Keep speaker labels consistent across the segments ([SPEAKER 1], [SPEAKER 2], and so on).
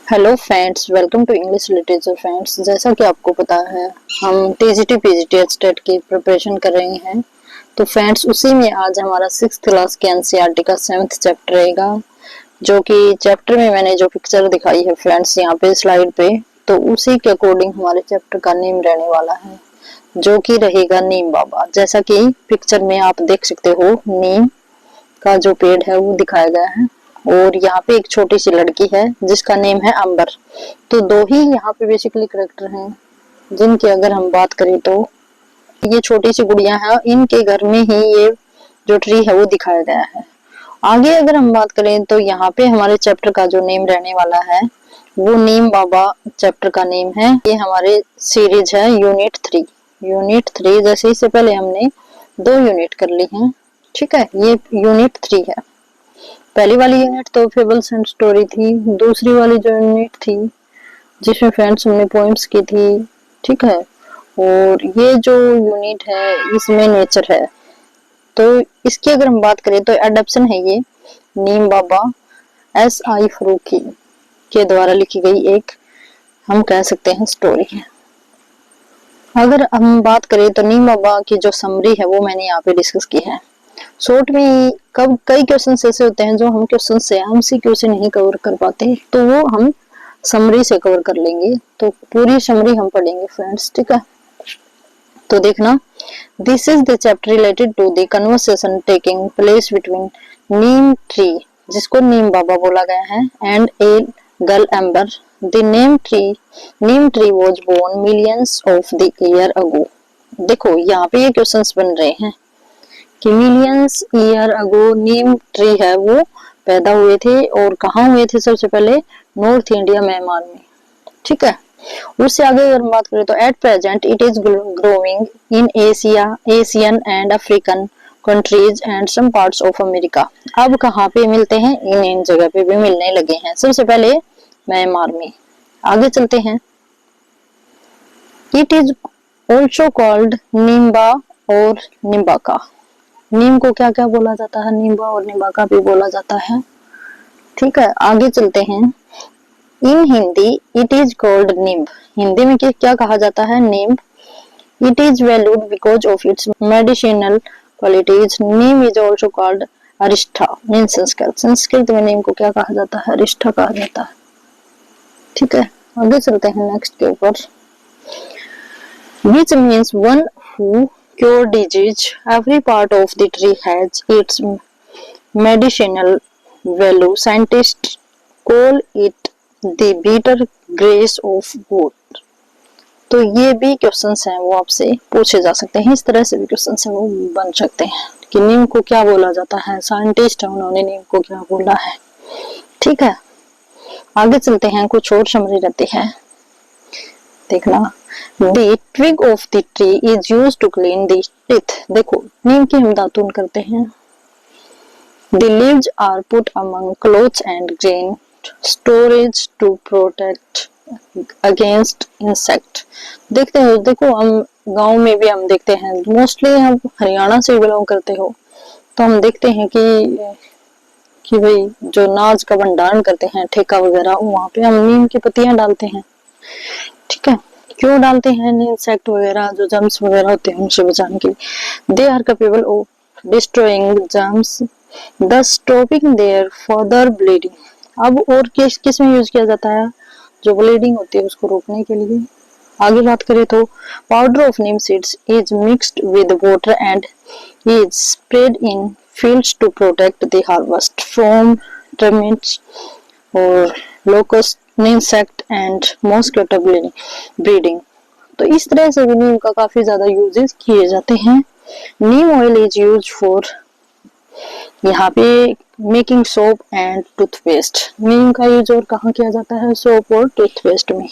[SPEAKER 1] Hello friends, welcome to English literature friends. जैसा कि आपको पता है, हम टीजीटी पीजीटी एचटेट की प्रिपरेशन कर रहे हैं। तो फ्रेंड्स, उसी में आज हमारा 6th क्लास के एनसीईआरटी का 7th चैप्टर रहेगा, जो कि चैप्टर में मैंने जो पिक्चर दिखाई है फ्रेंड्स यहाँ पे स्लाइड पे, तो उसी के अकॉर्डिंग हमारे चैप्टर का नेम रहने वाला है, जो कि रहेगा नीम बाबा। जैसा कि पिक्चर में आप देख सकते हो, नीम का जो पेड़ है वो दिखाया गया है और यहाँ पे एक छोटी सी लड़की है जिसका नेम है अंबर। तो दो ही यहाँ पे बेसिकली कैरेक्टर हैं जिनकी अगर हम बात करें तो ये छोटी सी गुड़िया है, इनके घर में ही ये जो ट्री है वो दिखाया गया है। आगे अगर हम बात करें तो यहाँ पे हमारे चैप्टर का जो नेम रहने वाला है वो नीम बाबा चैप्टर का नेम है। ये हमारे सीरीज है यूनिट 3। यूनिट 3 जैसे इससे पहले हमने 2 यूनिट कर ली हैं, ठीक है। ये यूनिट 3 है। पहली वाली यूनिट तो फेबल्स एंड स्टोरी थी, दूसरी वाली जो यूनिट थी जिसमें फ्रेंड्स हमने पोएम्स की थी, ठीक है। और ये जो यूनिट है इसमें नेचर है। तो इसकी अगर हम बात करें तो एडप्शन है ये नीम बाबा SI फरूकी के द्वारा लिखी गई एक, हम कह सकते हैं, स्टोरी है। अगर हम बात करें तो नीम बाबा की जो समरी है वो मैंने यहाँ पे डिस्कस की है। शॉर्ट में कब कई क्वेश्चन ऐसे होते हैं जो हम क्वेश्चन से MCQ से नहीं कवर कर पाते, तो वो हम समरी से कवर कर लेंगे। तो पूरी समरी हम पढ़ेंगे फ्रेंड्स, ठीक है। तो देखना, this is the chapter related to the conversation taking place between neem tree, जिसको नीम बाबा बोला गया है, and a girl Amber. The neem tree was born millions of the year ago. देखो यहाँ पे ये क्वेश्चंस बन रहे हैं कि millions year ago neem tree है वो पैदा हुए थे, और कहाँ हुए थे? सबसे पहले नॉर्थ इंडिया म्यांमार में, ठीक है। उससे आगे अगर हम बात करें तो at present it is growing in Asian and African countries and some parts of America. अब कहाँ पे मिलते हैं? इन जगह पे भी मिलने लगे हैं। सबसे पहले म्यांमार में। आगे चलते हैं। It is also called Nimba और निम्बाका। नीम को क्या क्या बोला जाता है? निम्बा और निम्बाका भी बोला जाता है, ठीक है। आगे चलते हैं। In Hindi it is called neem. Hindi में क्या कहा जाता है? Neem. It is valued because of its medicinal qualities. Neem is also called arishta in Sanskrit. Sanskrit में नीम को क्या कहा जाता है? अरिष्ठा कहा जाता है, ठीक है। आगे चलते हैं नेक्स्ट के ऊपर। Which means one who cure disease. Every part of the tree has its medicinal value. Scientists call it the bitter grace of God. तो ये भी क्वेश्चंस हैं वो आपसे पूछे जा सकते हैं। इस तरह से भी क्वेश्चंस हैं वो बन सकते हैं कि नीम को क्या बोला जाता है। साइंटिस्ट है, उन्होंने नीम को क्या बोला है, ठीक है। आगे चलते हैं, कुछ और समरी रहती है, देखना। The twig of the tree is used to clean the teeth. देखो, नीम की हम दातुन करते हैं। The leaves are put among clothes and grain storage to protect against insect. देखते हो, देखो हम गांव में भी हम देखते हैं, मोस्टली हम हरियाणा से बिलोंग करते हो तो हम देखते हैं कि भाई जो अनाज का भंडारण करते हैं, ठेका वगैरह, वहां पे हम नीम की पत्तियां डालते हैं, ठीक है। क्यों डालते हैं? इंसेक्ट वगैरह जो जर्म्स वगैरह होते हैं उनसे बचाने के लिए। They are capable of destroying germs thus stopping their further bleeding. अब और किस में यूज किया जाता है? जो ब्लीडिंग होती है उसको रोकने के लिए। आगे बात करें तो powder of neem seeds is mixed with water and is spread in fields to protect the harvest from termites और locust insect and mosquito breeding. तो इस तरह से भी नीम का काफी ज्यादा यूजेस किए जाते हैं। नीम ऑयल इज यूज फॉर, यहाँ पे मेकिंग सोप एंड टूथपेस्ट। नीम का यूज और कहाँ किया जाता है? सोप और टूथपेस्ट में।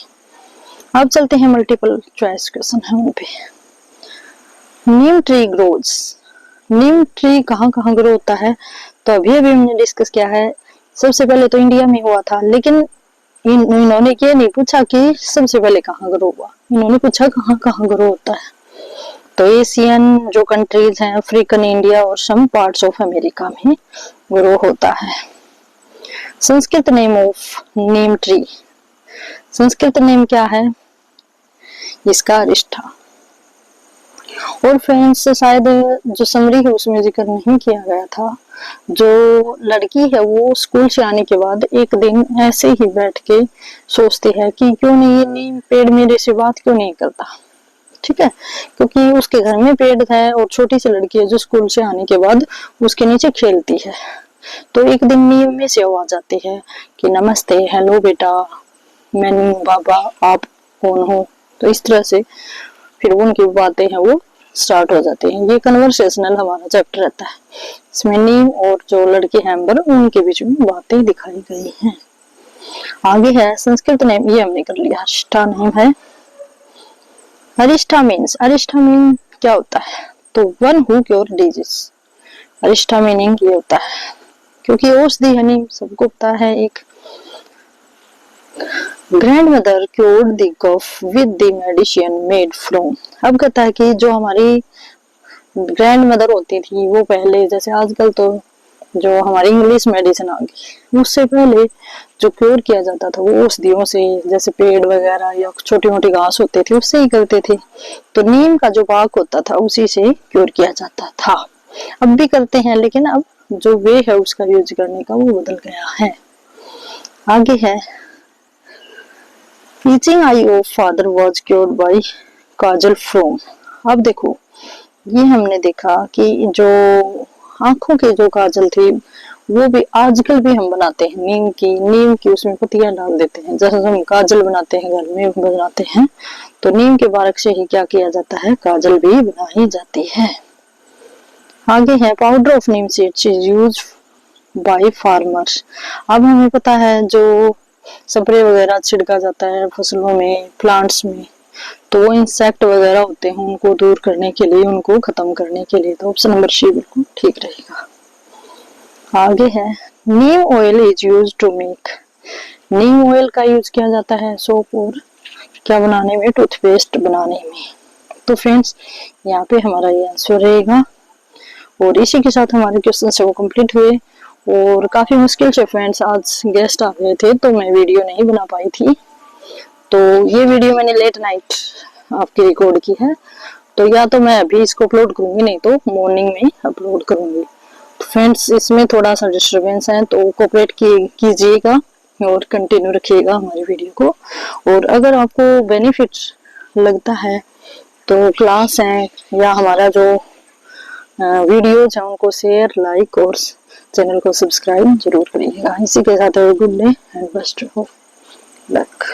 [SPEAKER 1] अब चलते हैं, मल्टीपल चॉइस क्वेश्चन है उन पे। नीम ट्री ग्रोज। नीम ट्री कहाँ कहाँ ग्रो होता है? तो अभी हमने डिस्कस किया है। सबसे पहले तो इंडिया में हुआ था, लेकिन इन्होंने ये नहीं पूछा कि सबसे पहले कहाँ ग्रो हुआ, इन्होंने पूछा कहाँ कहाँ ग्रो होता है। तो एशियन जो कंट्रीज हैं, अफ्रीकन, इंडिया और सम पार्ट्स ऑफ अमेरिका में ग्रो होता है। Sanskrit name of Neem tree. Sanskrit name क्या है इसका? अरिष्ठा। और फ्रेंड्स शायद जो समरी है उसमें जिक्र नहीं किया गया था, जो लड़की है वो स्कूल से आने के बाद एक दिन ऐसे ही बैठ के सोचती है कि क्यों नहीं ये नीम पेड़ मेरे से बात क्यों नहीं करता। ठीक है, क्योंकि उसके घर में पेड़ है और छोटी सी लड़की है जो स्कूल से आने के बाद उसके नीचे खेलती है। तो एक दिन नीम में से आवाज आती है कि नमस्ते, हेलो बेटा, मैं बाबा, आप कौन हो? तो इस तरह से फिर उनकी बातें हैं वो स्टार्ट हो जाती हैं। ये कन्वर्सेशनल हमारा चैप्टर रहता है, इसमें नीम और जो लड़के हैं एम्बर उनके बीच में बातें दिखाई गई हैं। आगे है संस्कृत नेम, ये हमने कर लिया। अरिष्ठा नेम है। अरिष्ठा मीन क्या होता है? तो one who cure disease. Arishta meaning ये होता है, क्योंकि औषधि है नीम, सबको पता है। एक grandmother cured the cough with the medicine made from. अब कहता है कि जो हमारी ग्रैंड मदर होती थी वो पहले, जैसे आजकल तो जो हमारी इंग्लिश मेडिसिन आ गई, उससे पहले जो क्योर किया जाता था वो औषधियों से, जैसे पेड़ वगैरह या छोटी मोटी घास होते थे उससे ही करते थे। तो नीम का जो बाग होता था उसी से क्योर किया जाता था। अब भी करते हैं, लेकिन अब जो वे है उसका यूज करने का वो बदल गया है। आगे है teaching I of father was cured by Kajal from. अब देखो, ये हमने देखा कि जो आंखों की जो काजल थी वो भी आजकल भी हम बनाते हैं नीम की उसमें पत्तियां डाल देते हैं। जैसे हम काजल बनाते हैं, घर में बनाते हैं, तो नीम के बारक से ही क्या किया जाता है, काजल भी बनाई जाती है। आगे है powder of neem seeds is used by farmers. अब हमें पता है जो स्प्रे वगैरह छिड़का जाता है फसलों में, प्लांट्स में, तो वो इंसेक्ट वगैरह होते हैं उनको दूर करने के लिए, उनको खत्म करने के लिए। तो ऑप्शन नंबर सी बिल्कुल ठीक रहेगा। आगे है neem oil is used to make. Neem oil का यूज किया जाता है सोप और क्या बनाने में, टूथपेस्ट बनाने में। तो फ्रेंड्स यहाँ पे हमारा ये आंसर रहेगा। और इसी के साथ हमारे क्वेश्चन से वो कंप्लीट हुए। और काफी मुश्किल से फ्रेंड्स आज गेस्ट आ गए थे तो मैं वीडियो नहीं बना पाई थी। तो ये वीडियो मैंने लेट नाइट आपकी रिकॉर्ड की है, तो या तो मैं अभी इसको अपलोड करूंगी, नहीं तो मॉर्निंग में अपलोड करूंगी। तो फ्रेंड्स इसमें थोड़ा सा डिस्टरबेंस है तो कोऑपरेट कीजिएगा और कंटिन्यू रखिएगा हमारी वीडियो को। और अगर आपको बेनिफिट लगता है तो क्लास है या हमारा जो वीडियोज है उनको शेयर, लाइक और चैनल को सब्सक्राइब जरूर करिएगा। इसी के साथ good day and best of luck.